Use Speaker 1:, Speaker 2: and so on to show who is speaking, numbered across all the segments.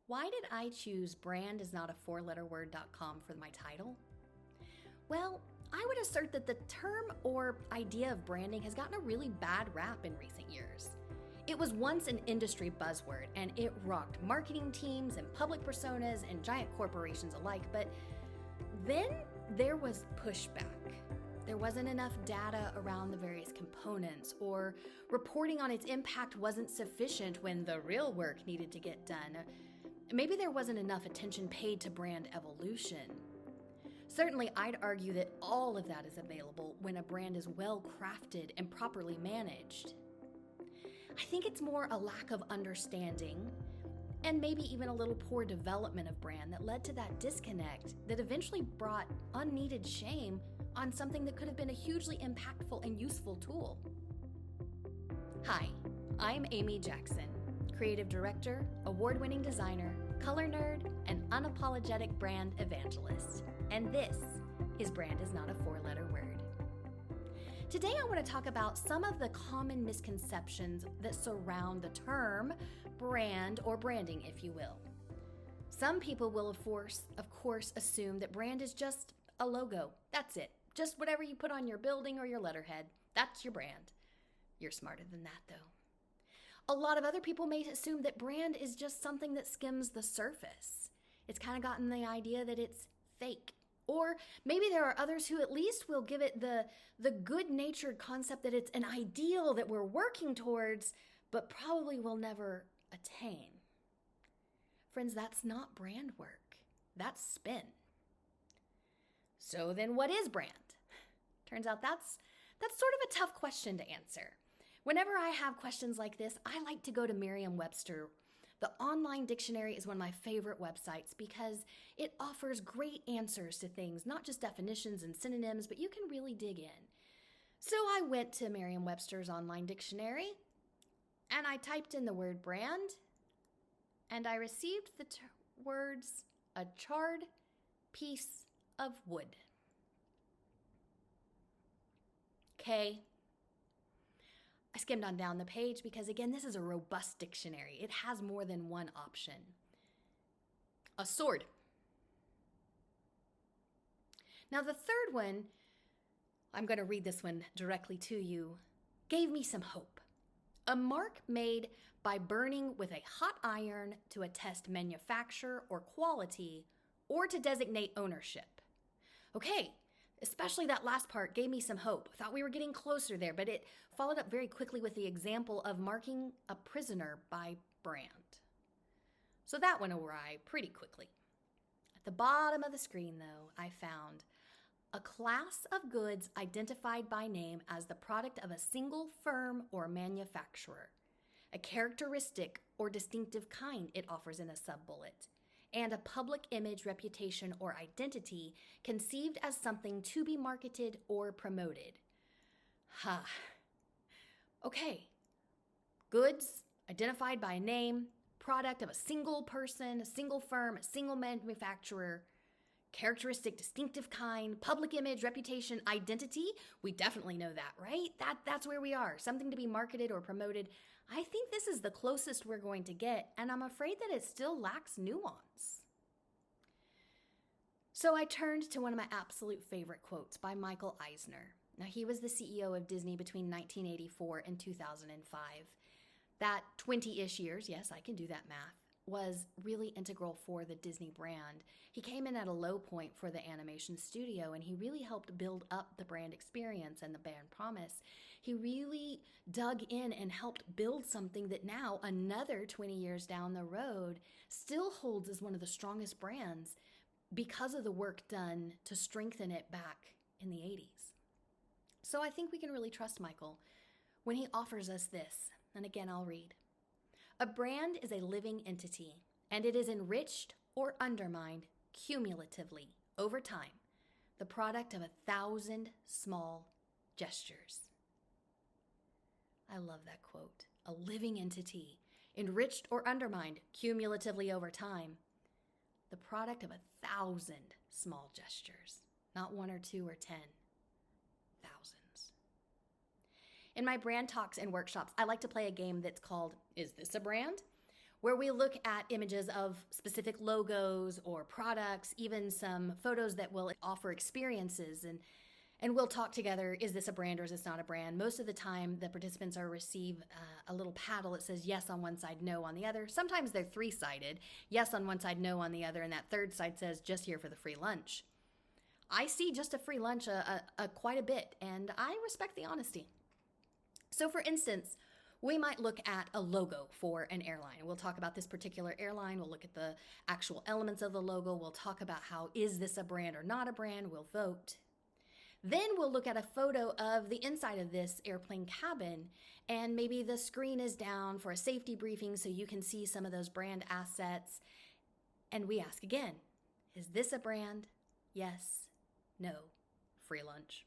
Speaker 1: Why did I choose brandisnotafourletterword.com for my title? Well, I would assert that the term or idea of branding has gotten a really bad rap in recent years. It was once an industry buzzword, and it rocked marketing teams and public personas and giant corporations alike, but then there was pushback. There wasn't enough data around the various components, or reporting on its impact wasn't sufficient when the real work needed to get done. Maybe there wasn't enough attention paid to brand evolution. Certainly, I'd argue that all of that is available when a brand is well crafted and properly managed. I think it's more a lack of understanding and maybe even a little poor development of brand that led to that disconnect that eventually brought unneeded shame on something that could have been a hugely impactful and useful tool. Hi, I'm Amy Jackson, creative director, award-winning designer, color nerd, and unapologetic brand evangelist. And this is Brand is Not a Four-Letter Word. Today I want to talk about some of the common misconceptions that surround the term brand, or branding, if you will. Some people will, of course, assume that brand is just a logo. That's it. Just whatever you put on your building or your letterhead. That's your brand. You're smarter than that, though. A lot of other people may assume that brand is just something that skims the surface. It's kind of gotten the idea that it's fake. Or maybe there are others who at least will give it the good-natured concept that it's an ideal that we're working towards, but probably will never attain. Friends, that's not brand work. That's spin. So then what is brand? Turns out that's sort of a tough question to answer. Whenever I have questions like this, I like to go to Merriam-Webster. The online dictionary is one of my favorite websites because it offers great answers to things, not just definitions and synonyms, but you can really dig in. So I went to Merriam-Webster's online dictionary and I typed in the word brand and I received the words a charred piece of wood. Okay. I skimmed on down the page because, again, this is a robust dictionary. It has more than one option. A sword. Now, the third one, I'm going to read this one directly to you, gave me some hope. A mark made by burning with a hot iron to attest manufacture or quality or to designate ownership. Okay. Especially that last part gave me some hope. Thought we were getting closer there, but it followed up very quickly with the example of marking a prisoner by brand. So that went awry pretty quickly. At the bottom of the screen, though, I found a class of goods identified by name as the product of a single firm or manufacturer, a characteristic or distinctive kind it offers in a sub-bullet, and a public image, reputation, or identity conceived as something to be marketed or promoted. Okay. Goods identified by name, product of a single person, a single firm, a single manufacturer, characteristic, distinctive kind, public image, reputation, identity. We definitely know that, right? That's where we are. Something to be marketed or promoted. I think this is the closest we're going to get, and I'm afraid that it still lacks nuance. So I turned to one of my absolute favorite quotes by Michael Eisner. Now, he was the CEO of Disney between 1984 and 2005. That 20-ish years, yes, I can do that math, was really integral for the Disney brand. He came in at a low point for the animation studio, and he really helped build up the brand experience and the brand promise. He really dug in and helped build something that now, another 20 years down the road, still holds as one of the strongest brands because of the work done to strengthen it back in the 80s. So I think we can really trust Michael when he offers us this. And again, I'll read. A brand is a living entity, and it is enriched or undermined cumulatively over time, the product of 1,000 small gestures. I love that quote. A living entity, enriched or undermined cumulatively over time, the product of 1,000 small gestures, not one or two or 10, thousands. In my brand talks and workshops, I like to play a game that's called, Is This a Brand? where we look at images of specific logos or products, even some photos that will offer experiences, and we'll talk together, is this a brand or is this not a brand? Most of the time, the participants are receive a little paddle that says yes on one side, no on the other. Sometimes they're three-sided, yes on one side, no on the other, and that third side says just here for the free lunch. I see just a free lunch quite a bit, and I respect the honesty. So for instance, we might look at a logo for an airline. We'll talk about this particular airline. We'll look at the actual elements of the logo. We'll talk about how is this a brand or not a brand. We'll vote. Then we'll look at a photo of the inside of this airplane cabin, and maybe the screen is down for a safety briefing so you can see some of those brand assets. And we ask again, is this a brand? Yes, no, free lunch.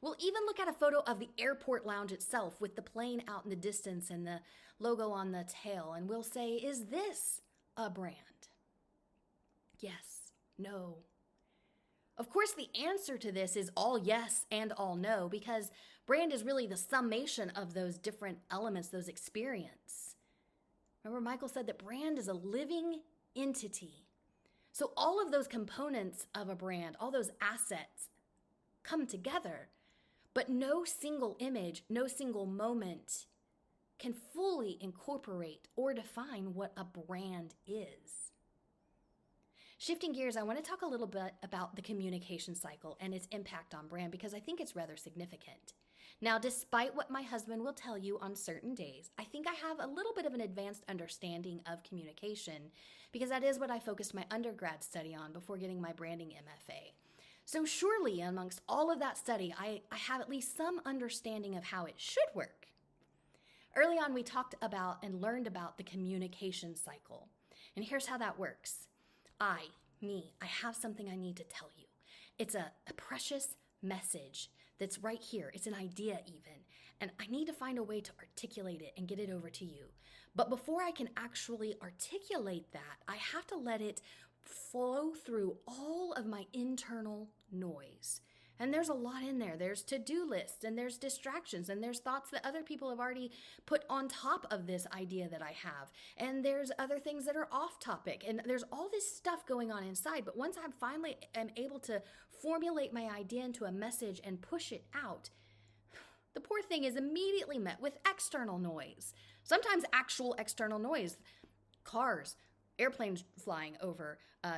Speaker 1: We'll even look at a photo of the airport lounge itself with the plane out in the distance and the logo on the tail, and we'll say, is this a brand? Yes, no. Of course, the answer to this is all yes and all no, because brand is really the summation of those different elements, those experiences. Remember, Michael said that brand is a living entity. So all of those components of a brand, all those assets come together, but no single image, no single moment can fully incorporate or define what a brand is. Shifting gears, I want to talk a little bit about the communication cycle and its impact on brand, because I think it's rather significant. Now, despite what my husband will tell you on certain days, I think I have a little bit of an advanced understanding of communication, because that is what I focused my undergrad study on before getting my branding MFA. So surely amongst all of that study, I have at least some understanding of how it should work. Early on, we talked about and learned about the communication cycle. And here's how that works. I have something I need to tell you. It's a precious message that's right here. It's an idea even. And I need to find a way to articulate it and get it over to you. But before I can actually articulate that, I have to let it flow through all of my internal noise. And there's a lot in there. There's to-do lists, and there's distractions, and there's thoughts that other people have already put on top of this idea that I have. And there's other things that are off topic, and there's all this stuff going on inside. But once I finally am able to formulate my idea into a message and push it out, the poor thing is immediately met with external noise. Sometimes actual external noise. Cars, airplanes flying over,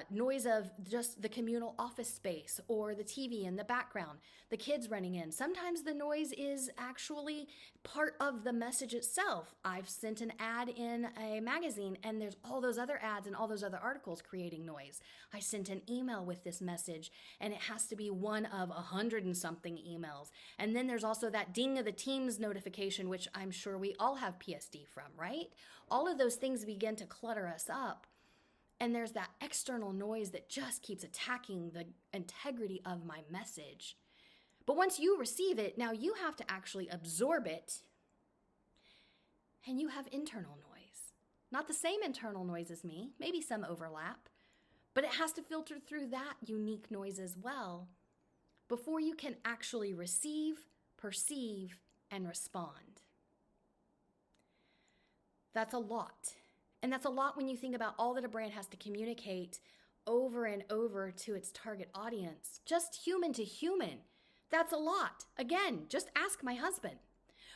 Speaker 1: noise of just the communal office space or the TV in the background, the kids running in. Sometimes the noise is actually part of the message itself. I've sent an ad in a magazine and there's all those other ads and all those other articles creating noise. I sent an email with this message and it has to be one of 100 and something emails. And then there's also that ding of the Teams notification, which I'm sure we all have PSD from, right? All of those things begin to clutter us up. And there's that external noise that just keeps attacking the integrity of my message. But once you receive it, now you have to actually absorb it. And you have internal noise. Not the same internal noise as me, maybe some overlap, but it has to filter through that unique noise as well before you can actually receive, perceive, and respond. That's a lot. And that's a lot when you think about all that a brand has to communicate over and over to its target audience. Just human to human. That's a lot. Again, just ask my husband.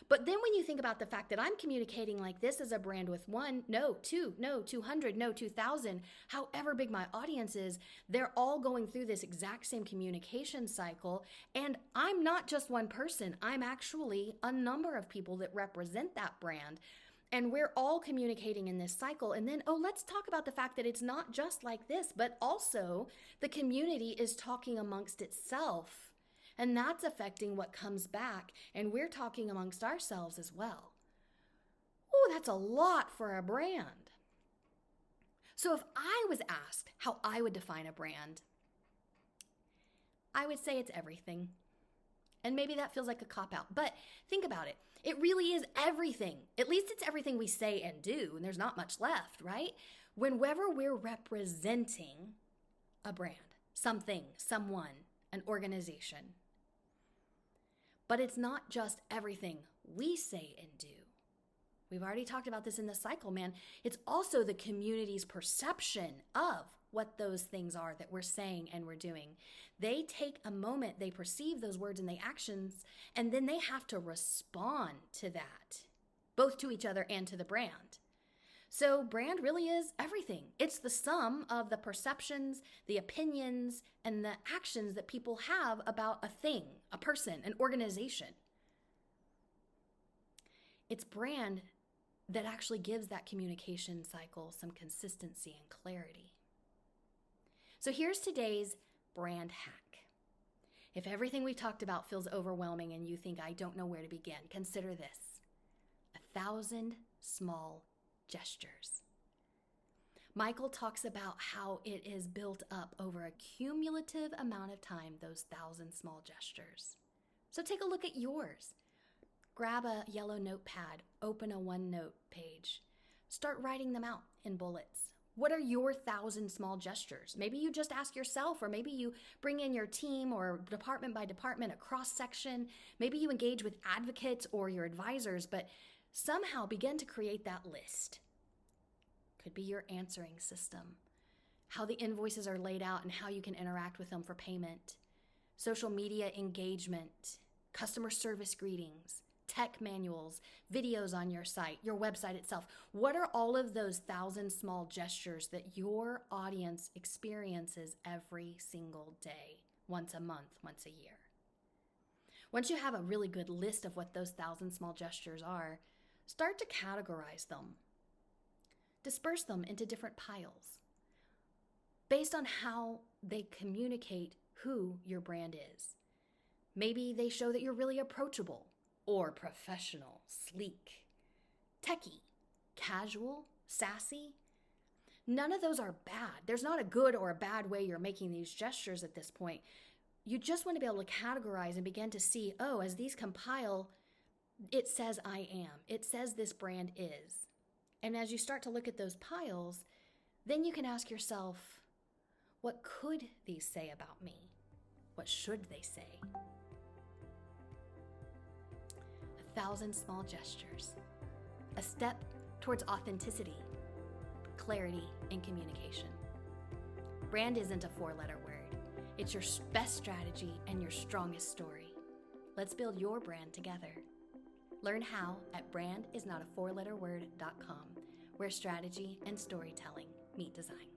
Speaker 1: But then when you think about the fact that I'm communicating like this as a brand with 1, no, 2, no, 200, no, 2,000, however big my audience is, they're all going through this exact same communication cycle. And I'm not just one person. I'm actually a number of people that represent that brand. And we're all communicating in this cycle. And then, let's talk about the fact that it's not just like this, but also the community is talking amongst itself. And that's affecting what comes back. And we're talking amongst ourselves as well. Oh, that's a lot for a brand. So if I was asked how I would define a brand, I would say it's everything. And maybe that feels like a cop-out, but think about it. It really is everything. At least it's everything we say and do, and there's not much left, right? Whenever we're representing a brand, something, someone, an organization. But it's not just everything we say and do. We've already talked about this in the cycle, man. It's also the community's perception of what those things are that we're saying and we're doing. They take a moment, they perceive those words and the actions, and then they have to respond to that, both to each other and to the brand. So brand really is everything. It's the sum of the perceptions, the opinions, and the actions that people have about a thing, a person, an organization. It's brand that actually gives that communication cycle some consistency and clarity. So here's today's brand hack. If everything we talked about feels overwhelming and you think, I don't know where to begin, consider this: 1,000 small gestures. Michael talks about how it is built up over a cumulative amount of time, those 1,000 small gestures. So take a look at yours. Grab a yellow notepad, open a OneNote page, start writing them out in bullets. What are your 1,000 small gestures? Maybe you just ask yourself, or maybe you bring in your team or department by department, a cross section. Maybe you engage with advocates or your advisors, but somehow begin to create that list. Could be your answering system, how the invoices are laid out and how you can interact with them for payment, social media engagement, customer service greetings, tech manuals, videos on your site, your website itself. What are all of those 1,000 small gestures that your audience experiences every single day, once a month, once a year? Once you have a really good list of what those 1,000 small gestures are, start to categorize them. Disperse them into different piles based on how they communicate who your brand is. Maybe they show that you're really approachable or professional, sleek, techie, casual, sassy. None of those are bad. There's not a good or a bad way you're making these gestures at this point. You just want to be able to categorize and begin to see, oh, as these compile, it says I am. It says this brand is. And as you start to look at those piles, then you can ask yourself, what could these say about me? What should they say? 1,000 small gestures. A step towards authenticity, clarity, and communication. Brand isn't a 4-letter word. It's your best strategy and your strongest story. Let's build your brand together. Learn how at brandisnotafourletterword.com, where strategy and storytelling meet design.